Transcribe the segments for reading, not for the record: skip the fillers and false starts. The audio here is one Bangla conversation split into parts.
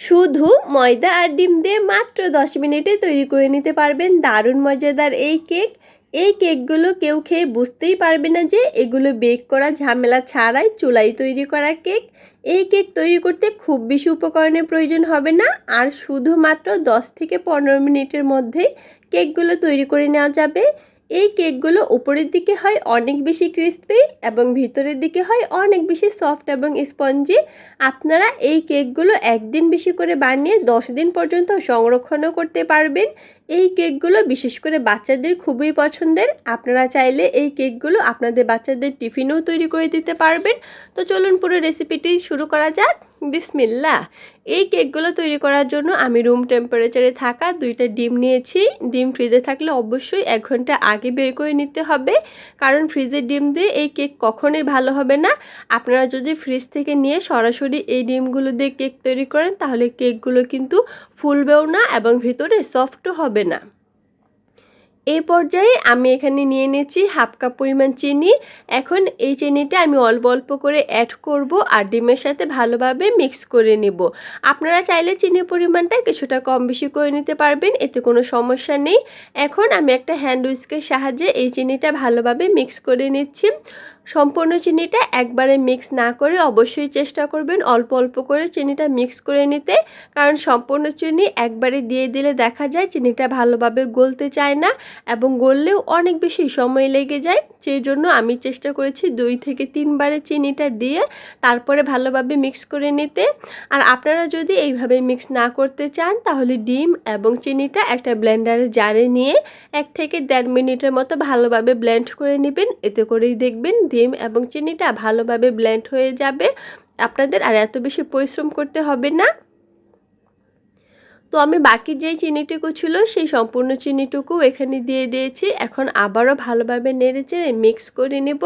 শুধু ময়দা আর ডিম দিয়ে মাত্র 10 মিনিটে তৈরি করে নিতে পারবেন দারুণ মজাদার এই কেক। এই কেকগুলো কেউ খেয়ে বুঝতেই পারবে না যে এগুলো বেক করা ঝামেলা ছাড়াই চুলায় তৈরি করা কেক। এই কেক তৈরি করতে খুব বেশি উপকরণের প্রয়োজন হবে না, আর শুধুমাত্র 10 থেকে 15 মিনিটের মধ্যেই কেকগুলো তৈরি করে নেওয়া যাবে। এই কেকগুলো উপরের দিকে হয় অনেক বেশি ক্রিস্পি এবং ভিতরের দিকে হয় অনেক বেশি সফট এবং স্পঞ্জি। আপনারা এই কেকগুলো একদিন বেশি করে বানিয়ে 10 দিন পর্যন্ত সংরক্ষণও করতে পারবেন। এই কেকগুলো বিশেষ করে বাচ্চাদের খুবই পছন্দের। আপনারা চাইলে এই কেকগুলো আপনাদের বাচ্চাদের টিফিনেও তৈরি করে দিতে পারবেন। তো চলুন পুরো রেসিপিটি শুরু করা যাক। বিসমিল্লাহ। এই কেকগুলো তৈরি করার জন্য আমি রুম টেম্পারেচারে থাকা 2টা ডিম নিয়েছি। ডিম ফ্রিজে থাকলে অবশ্যই 1 ঘন্টা আগে বের করে নিতে হবে, কারণ ফ্রিজের ডিম দিয়ে এই কেক কখনোই ভালো হবে না। আপনারা যদি ফ্রিজ থেকে নিয়ে সরাসরি এই ডিমগুলো দিয়ে কেক তৈরি করেন তাহলে কেকগুলো কিন্তু ফুলবেও না এবং ভিতরে সফটও হবে না। এই পর্যায়ে আমি এখানে নিয়ে নিয়েছি হাফ কাপ পরিমাণ চিনি। এখন এই চিনিটা আমি অল্প অল্প করে অ্যাড করব আর ডিমের সাথে ভালোভাবে মিক্স করে নেব। আপনারা চাইলে চিনির পরিমাণটা কিছুটা কম বেশি করে নিতে পারবেন, এতে কোনো সমস্যা নেই। এখন আমি একটা হ্যান্ড উইস্কের সাহায্যে এই চিনিটা ভালোভাবে মিক্স করে নিচ্ছি। সম্পূর্ণ চিনিটা একবারে মিক্স না করে অবশ্যই চেষ্টা করবেন অল্প অল্প করে চিনিটা মিক্স করে নিতে, কারণ সম্পূর্ণ চিনি একবারে দিয়ে দিলে দেখা যায় চিনিটা ভালোভাবে গলতে চায় না এবং গললেও অনেক বেশি সময় লেগে যায়। সেই জন্য আমি চেষ্টা করেছি 2 থেকে 3 বারে চিনিটা দিয়ে তারপরে ভালোভাবে মিক্স করে নিতে। আর আপনারা যদি এইভাবে মিক্স না করতে চান তাহলে ডিম এবং চিনিটা একটা ব্লেন্ডারের জারে নিয়ে 1 থেকে 1.5 মিনিটের মতো ভালোভাবে ব্লেন্ড করে নেবেন। এতে করেই দেখবেন ডিম এবং চিনিটা ভালোভাবে ব্লেন্ড হয়ে যাবে। আপনাদের আর এত বেশি পরিশ্রম করতে হবে না। তো আমি বাকি যেই চিনিটুকু ছিল সেই সম্পূর্ণ চিনিটুকু এখানে দিয়ে দিয়েছি। এখন আবারও ভালোভাবে নেড়েচেড়ে মিক্স করে নেব।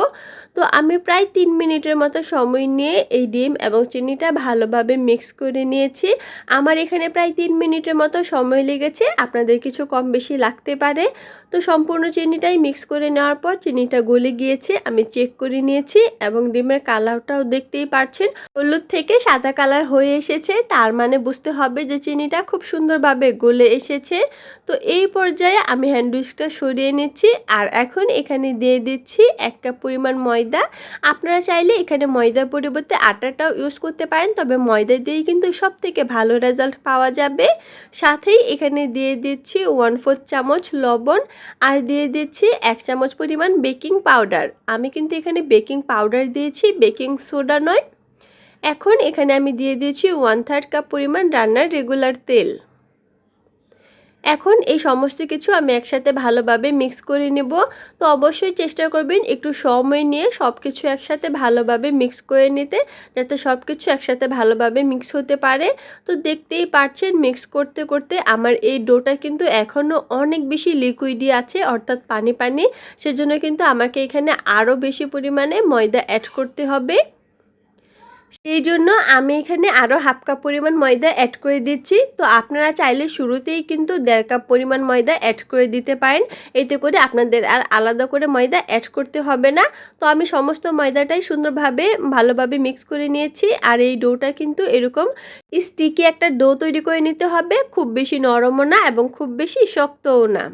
তো আমি প্রায় 3 মিনিটের মতো সময় নিয়ে এই ডিম এবং চিনিটা ভালোভাবে মিক্স করে নিয়েছি। আমার এখানে প্রায় 3 মিনিটের মতো সময় লেগেছে, আপনাদের কিছু কম বেশি লাগতে পারে। তো সম্পূর্ণ চিনিটাই মিক্স করে নেওয়ার পর চিনিটা গলে গিয়েছে আমি চেক করে নিয়েছি এবং ডিমের কালারটাও দেখতেই পাচ্ছেন হলুদ থেকে সাদা কালার হয়ে এসেছে, তার মানে বুঝতে হবে যে চিনিটা খুব সুন্দরভাবে গলে এসেছে। তো এই পর্যায়ে আমি হ্যান্ড উইস্কটা সরিয়ে নিচ্ছি আর এখন এখানে দিয়ে দিচ্ছি 1 কাপ পরিমাণ ময়দা। আপনারা চাইলে এখানে ময়দার পরিবর্তে আটাটাও ইউজ করতে পারেন, তবে ময়দা দিয়েই কিন্তু সব থেকে ভালো রেজাল্ট পাওয়া যাবে। সাথেই এখানে দিয়ে দিচ্ছি 1/4 চামচ লবণ আর দিয়ে দিচ্ছি 1 চামচ পরিমাণ বেকিং পাউডার। আমি কিন্তু এখানে বেকিং পাউডার দিয়েছি, বেকিং সোডা নয়। এখন এখানে আমি দিয়ে দিয়েছি 1/3 কাপ পরিমাণ রান্নার রেগুলার তেল। এখন এই সমস্ত কিছু আমি একসাথে ভালোভাবে মিক্স করে নেব। তো অবশ্যই চেষ্টা করবেন একটু সময় নিয়ে সব কিছু একসাথে ভালোভাবে মিক্স করে নিতে, যাতে সব কিছু একসাথে ভালোভাবে মিক্স হতে পারে। তো দেখতেই পাচ্ছেন মিক্স করতে করতে আমার এই ডোটা কিন্তু এখনও অনেক বেশি লিকুইডই আছে, অর্থাৎ পানি পানি। সেজন্য কিন্তু আমাকে এখানে আরও বেশি পরিমাণে ময়দা অ্যাড করতে হবে। সেই জন্য আমি এখানে আরও হাফ কাপ পরিমাণ ময়দা অ্যাড করে দিচ্ছি। তো আপনারা চাইলে শুরুতেই কিন্তু 1.5 কাপ পরিমাণ ময়দা অ্যাড করে দিতে পারেন, এতে করে আপনাদের আর আলাদা করে ময়দা অ্যাড করতে হবে না। তো আমি সমস্ত ময়দাটাই সুন্দরভাবে ভালোভাবে মিক্স করে নিয়েছি। আর এই ডোটা কিন্তু এরকম স্টিকি একটা ডো তৈরি করে নিতে হবে, খুব বেশি নরমও না এবং খুব বেশি শক্তও না।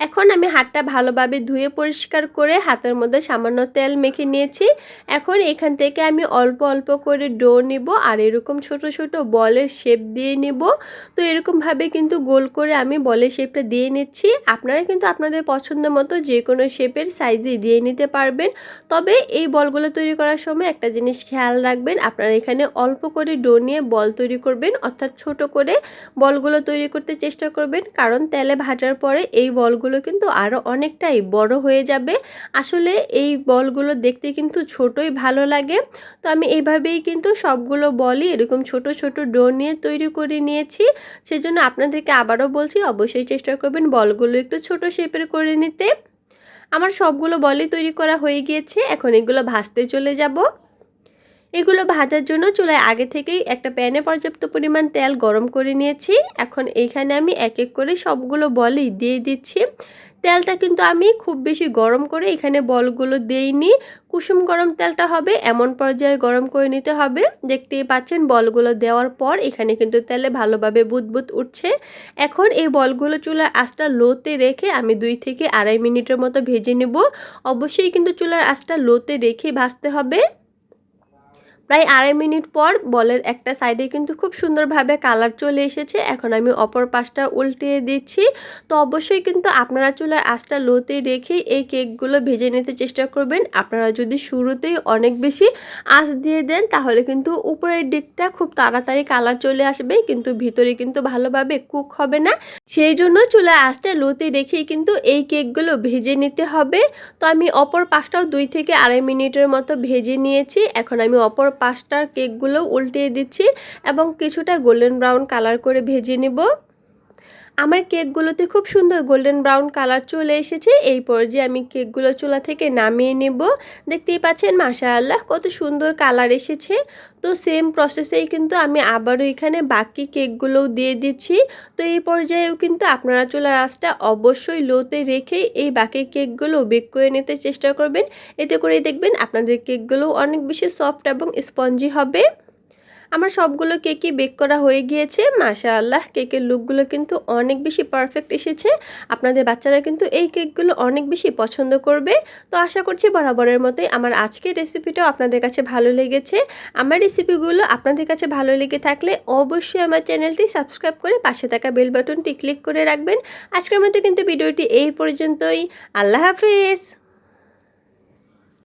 এখন আমি হাতটা ভালোভাবে ধুয়ে পরিষ্কার করে হাতের মধ্যে সামান্য তেল মেখে নিয়েছি। এখন এখান থেকে আমি অল্প অল্প করে ডো নিব আর এরকম ছোট ছোট বলের শেপ দিয়ে নিব। তো এরকমভাবে কিন্তু গোল করে আমি বলের শেপটা দিয়ে নিচ্ছি। আপনারা কিন্তু আপনাদের পছন্দ মতো যে কোনো শেপের সাইজে দিয়ে নিতে পারবেন। তবে এই বলগুলো তৈরি করার সময় একটা জিনিস খেয়াল রাখবেন, আপনারা এখানে অল্প করে ডো নিয়ে বল তৈরি করবেন, অর্থাৎ ছোট করে বলগুলো তৈরি করতে চেষ্টা করবেন, কারণ তেলে ভাজার পরে এই বলগুলো কিন্তু আরও অনেকটাই বড় হয়ে যাবে। আসলে এই বলগুলো দেখতে কিন্তু ছোটই ভালো লাগে। তো আমি এইভাবেই কিন্তু সবগুলো বলই এরকম ছোট ছোট ডো নিয়ে তৈরি করে নিয়েছি। সেজন্য আপনাদেরকে আবারও বলছি অবশ্যই চেষ্টা করবেন বলগুলো একটু ছোট শেপের করে নিতে। আমার সবগুলো বলই তৈরি করা হয়ে গিয়েছে, এখন এগুলো ভাজতে চলে যাব। এগুলো ভাজার জন্য চুলায় আগে থেকেই একটা প্যানে পর্যাপ্ত পরিমাণ তেল গরম করে নিয়েছি। এখন এইখানে আমি এক এক করে সবগুলো বলই দিয়ে দিচ্ছি। তেলটা কিন্তু আমি খুব বেশি গরম করে এখানে বলগুলো দেইনি। কুসুম গরম তেলটা হবে এমন পর্যায়ে গরম করে নিতে হবে। দেখতেই পাচ্ছেন বলগুলো দেওয়ার পর এখানে কিন্তু তেলে ভালোভাবে বুদবুদ উঠছে। এখন এই বলগুলো চুলার আঁচটা লোতে রেখে আমি 2 থেকে আড়াই মিনিটের মতো ভেজে নেব। অবশ্যই কিন্তু চুলার আঁচটা লোতে রেখে ভাজতে হবে। প্রায় আড়াই মিনিট পর বলের একটা সাইডে কিন্তু খুব সুন্দরভাবে কালার চলে এসেছে। এখন আমি অপর পাশটা উল্টিয়ে দিচ্ছি। তো অবশ্যই কিন্তু আপনারা চুলার আঁচটা লোতে রেখে এই কেকগুলো ভেজে নিতে চেষ্টা করবেন। আপনারা যদি শুরুতেই অনেক বেশি আঁচ দিয়ে দেন তাহলে কিন্তু উপরের দিকটা খুব তাড়াতাড়ি কালার চলে আসবে, কিন্তু ভিতরে কিন্তু ভালোভাবে কুক হবে না। সেই জন্য চুলার আঁচটা লোতে রেখেই কিন্তু এই কেকগুলো ভেজে নিতে হবে। তো আমি অপর পাশটাও 2 থেকে আড়াই মিনিটের মতো ভেজে নিয়েছি। এখন আমি অপর পাশটার কেকগুলো উল্টিয়ে দিচ্ছি এবং কিছুটা গোল্ডেন ব্রাউন কালার করে ভেজে নেব। আমার কেকগুলোতে খুব সুন্দর গোল্ডেন ব্রাউন কালার চলে এসেছে। এই পর্যায়ে আমি কেকগুলো চুলা থেকে নামিয়ে নেব। দেখতেই পাচ্ছেন মাশাআল্লাহ কত সুন্দর কালার এসেছে। তো সেম প্রসেসেই কিন্তু আমি আবারও এখানে বাকি কেকগুলোও দিয়ে দিচ্ছি। তো এই পর্যায়েও কিন্তু আপনারা চুলার আঁচটা অবশ্যই লোতে রেখে এই বাকি কেকগুলো বেক করে নিতে চেষ্টা করবেন। এতে করেই দেখবেন আপনাদের কেকগুলো অনেক বেশি সফট এবং স্পঞ্জি হবে। আমার সবগুলো কেকই বেক করা হয়ে গিয়েছে। মাশাআল্লাহ কেকের লুকগুলো কিন্তু অনেক বেশি পারফেক্ট এসেছে। আপনাদের বাচ্চারা কিন্তু এই কেকগুলো অনেক বেশি পছন্দ করবে। তো আশা করছি বরাবরের মতোই আমার আজকের রেসিপিটাও আপনাদের কাছে ভালো লেগেছে। আমার রেসিপিগুলো আপনাদের কাছে ভালো লেগে থাকলে অবশ্যই আমার চ্যানেলটি সাবস্ক্রাইব করে পাশে থাকা বেল বাটনটি ক্লিক করে রাখবেন। আজকের মতো কিন্তু ভিডিওটি এই পর্যন্তই। আল্লাহ হাফেজ।